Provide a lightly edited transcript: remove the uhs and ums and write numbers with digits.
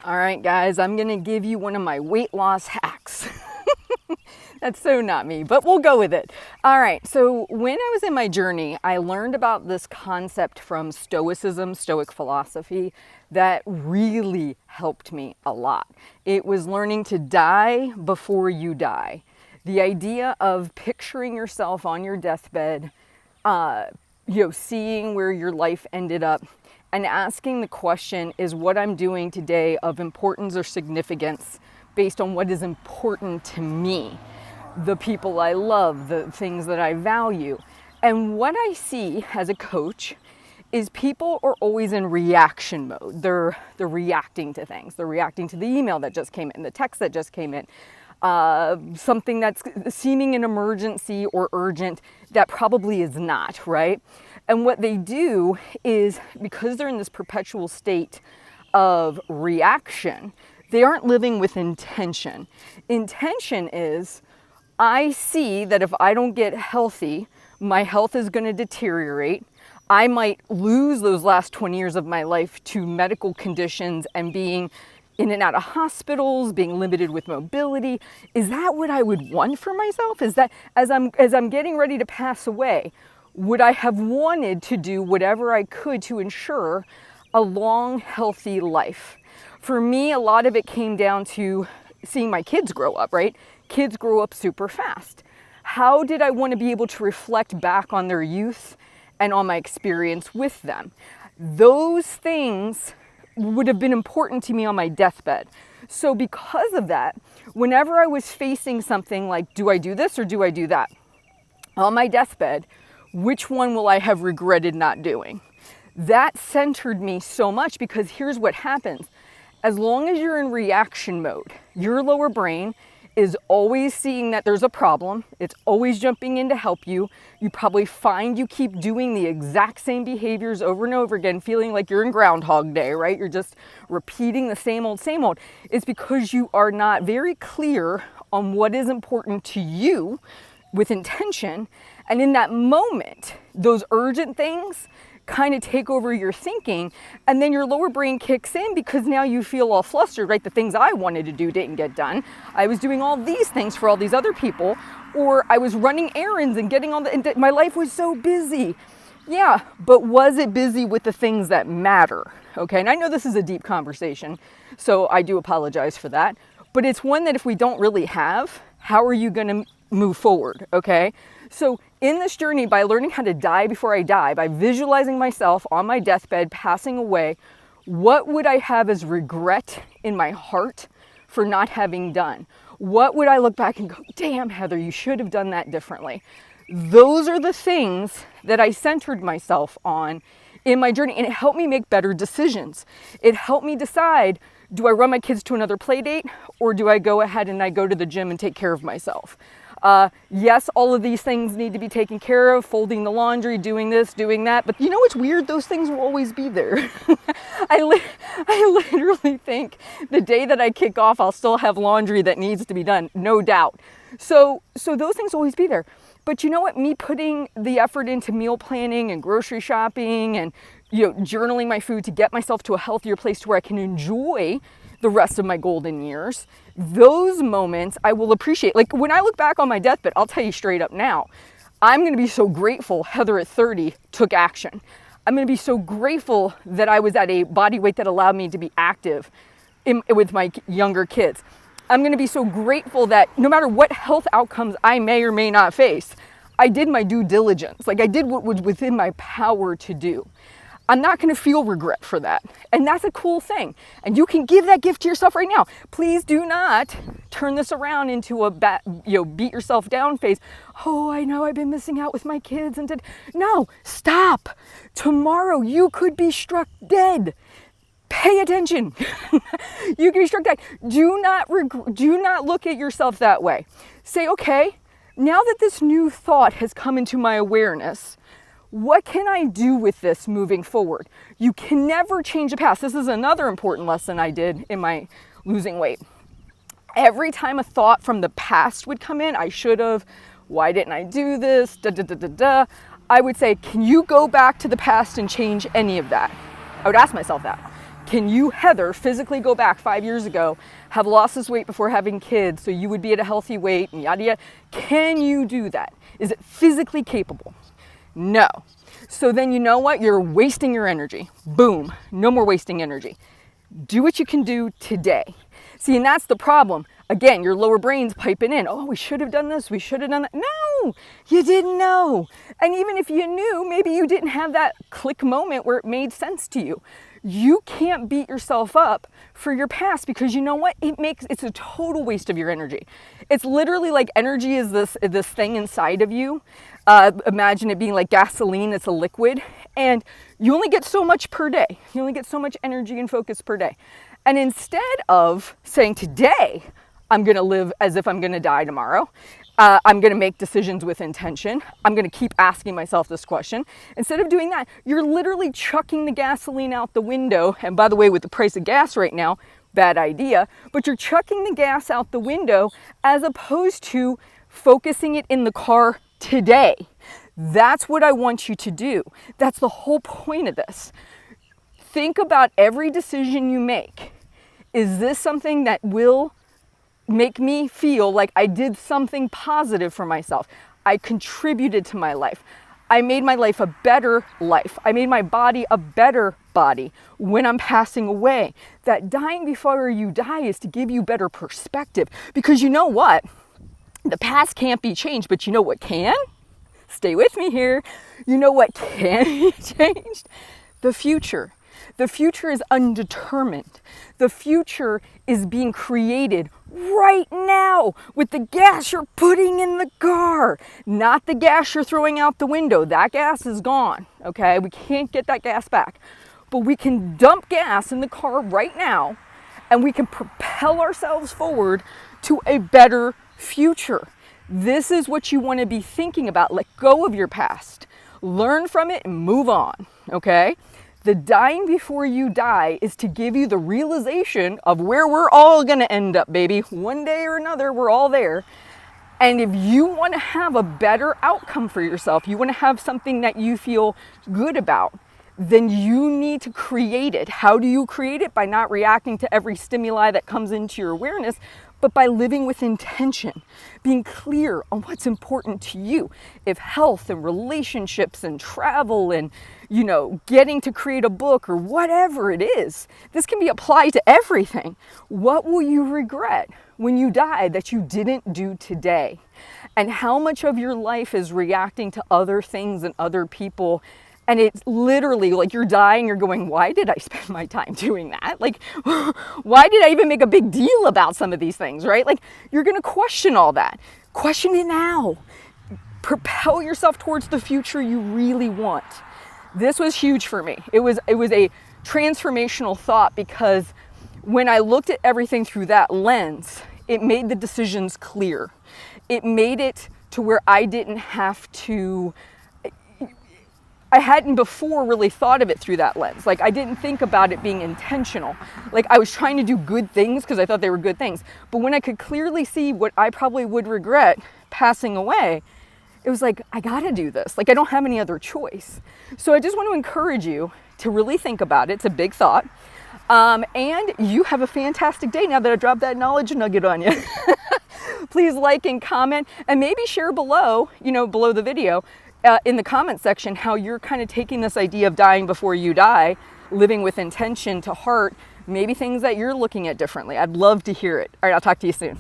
All right, guys, I'm going to give you one of my weight loss hacks. That's so not me, but we'll go with it. All right, so when I was in my journey, I learned about this concept from Stoicism, Stoic philosophy, that really helped me a lot. It was learning to die before you die. The idea of picturing yourself on your deathbed, seeing where your life ended up, and asking the question, is what I'm doing today of importance or significance based on what is important to me, the people I love, the things that I value. And what I see as a coach is people are always in reaction mode. They're reacting to things. They're reacting to the email that just came in, the text that just came in, something that's seeming an emergency or urgent that probably is not, right? And what they do is, because they're in this perpetual state of reaction, they aren't living with intention. Intention is, I see that if I don't get healthy, my health is going to deteriorate. I might lose those last 20 years of my life to medical conditions and being in and out of hospitals, being limited with mobility. Is that what I would want for myself? Is that as I'm getting ready to pass away, would I have wanted to do whatever I could to ensure a long, healthy life? For me, a lot of it came down to seeing my kids grow up, right? Kids grow up super fast. How did I want to be able to reflect back on their youth and on my experience with them? Those things would have been important to me on my deathbed. So because of that, whenever I was facing something like, do I do this or do I do that? On my deathbed, which one will I have regretted not doing? That centered me so much, because here's what happens. As long as you're in reaction mode, your lower brain is always seeing that there's a problem. It's always jumping in to help you. You probably find you keep doing the exact same behaviors over and over again, feeling like you're in Groundhog Day, right? You're just repeating the same old, same old. It's because you are not very clear on what is important to you with intention. And in that moment, those urgent things kind of take over your thinking, and then your lower brain kicks in, because now you feel all flustered, right? The things I wanted to do didn't get done. I was doing all these things for all these other people, or I was running errands and getting all my life was so busy. Yeah, but was it busy with the things that matter? Okay, and I know this is a deep conversation, so I do apologize for that, but it's one that if we don't really have, how are you going to move forward? Okay, so in this journey, by learning how to die before I die, by visualizing myself on my deathbed passing away, what would I have as regret in my heart for not having done? What would I look back and go, damn, Heather, you should have done that differently? Those are the things that I centered myself on in my journey, and it helped me make better decisions. It helped me decide, do I run my kids to another play date, or do I go ahead and I go to the gym and take care of myself? Yes, all of these things need to be taken care of, folding the laundry, doing this, doing that. But you know what's weird? Those things will always be there. I literally think the day that I kick off, I'll still have laundry that needs to be done, no doubt. So those things will always be there. But you know what? Me putting the effort into meal planning and grocery shopping and journaling my food to get myself to a healthier place to where I can enjoy the rest of my golden years, those moments I will appreciate. Like when I look back on my deathbed, I'll tell you straight up now, I'm going to be so grateful Heather at 30 took action. I'm going to be so grateful that I was at a body weight that allowed me to be active with my younger kids. I'm going to be so grateful that no matter what health outcomes I may or may not face, I did my due diligence. Like I did what was within my power to do. I'm not going to feel regret for that. And that's a cool thing. And you can give that gift to yourself right now. Please do not turn this around into a beat yourself down phase. Oh, I know I've been missing out with my kids. No, stop. Tomorrow you could be struck dead. Pay attention. You can be struck dead. Do not look at yourself that way. Say, okay, now that this new thought has come into my awareness, what can I do with this moving forward? You can never change the past. This is another important lesson I did in my losing weight. Every time a thought from the past would come in, I should have, why didn't I do this, I would say, can you go back to the past and change any of that? I would ask myself that. Can you, Heather, physically go back 5 years ago, have lost this weight before having kids so you would be at a healthy weight and yada yada? Can you do that? Is it physically capable? No. So then you know what? You're wasting your energy. Boom. No more wasting energy. Do what you can do today. See, and that's the problem. Again, your lower brain's piping in. Oh, we should have done this. We should have done that. No, you didn't know. And even if you knew, maybe you didn't have that click moment where it made sense to you. You can't beat yourself up for your past because you know what? It's a total waste of your energy. It's literally like energy is this thing inside of you. Imagine it being like gasoline. It's a liquid and you only get so much per day. You only get so much energy and focus per day. And instead of saying today, I'm going to live as if I'm going to die tomorrow. I'm going to make decisions with intention. I'm going to keep asking myself this question. Instead of doing that, you're literally chucking the gasoline out the window. And by the way, with the price of gas right now, bad idea, but you're chucking the gas out the window as opposed to focusing it in the car today. That's what I want you to do. That's the whole point of this. Think about every decision you make. Is this something that will make me feel like I did something positive for myself? I contributed to my life. I made my life a better life. I made my body a better body when I'm passing away. That dying before you die is to give you better perspective. Because you know what? The past can't be changed, but you know what can? Stay with me here. You know what can be changed? The future. The future is undetermined. The future is being created right now with the gas you're putting in the car, not the gas you're throwing out the window. That gas is gone, okay? We can't get that gas back. But we can dump gas in the car right now and we can propel ourselves forward to a better future. This is what you want to be thinking about. Let go of your past. Learn from it and move on, okay? The dying before you die is to give you the realization of where we're all going to end up, baby. One day or another, we're all there. And if you want to have a better outcome for yourself, you want to have something that you feel good about, then you need to create it. How do you create it? By not reacting to every stimuli that comes into your awareness, but by living with intention, being clear on what's important to you. If health and relationships and travel and, getting to create a book or whatever it is, this can be applied to everything. What will you regret when you die that you didn't do today? And how much of your life is reacting to other things and other people? And it's literally like you're dying, you're going, why did I spend my time doing that? Like, why did I even make a big deal about some of these things, right? Like, you're going to question all that. Question it now. Propel yourself towards the future you really want. This was huge for me. It was a transformational thought because when I looked at everything through that lens, it made the decisions clear. It made it to where I didn't have to... I hadn't before really thought of it through that lens. Like, I didn't think about it being intentional. Like, I was trying to do good things because I thought they were good things. But when I could clearly see what I probably would regret passing away, it was like, I gotta do this. Like, I don't have any other choice. So I just want to encourage you to really think about it. It's a big thought. And you have a fantastic day now that I dropped that knowledge nugget on you. Please like and comment and maybe share below the video, in the comment section, how you're kind of taking this idea of dying before you die, living with intention to heart, maybe things that you're looking at differently. I'd love to hear it. All right, I'll talk to you soon.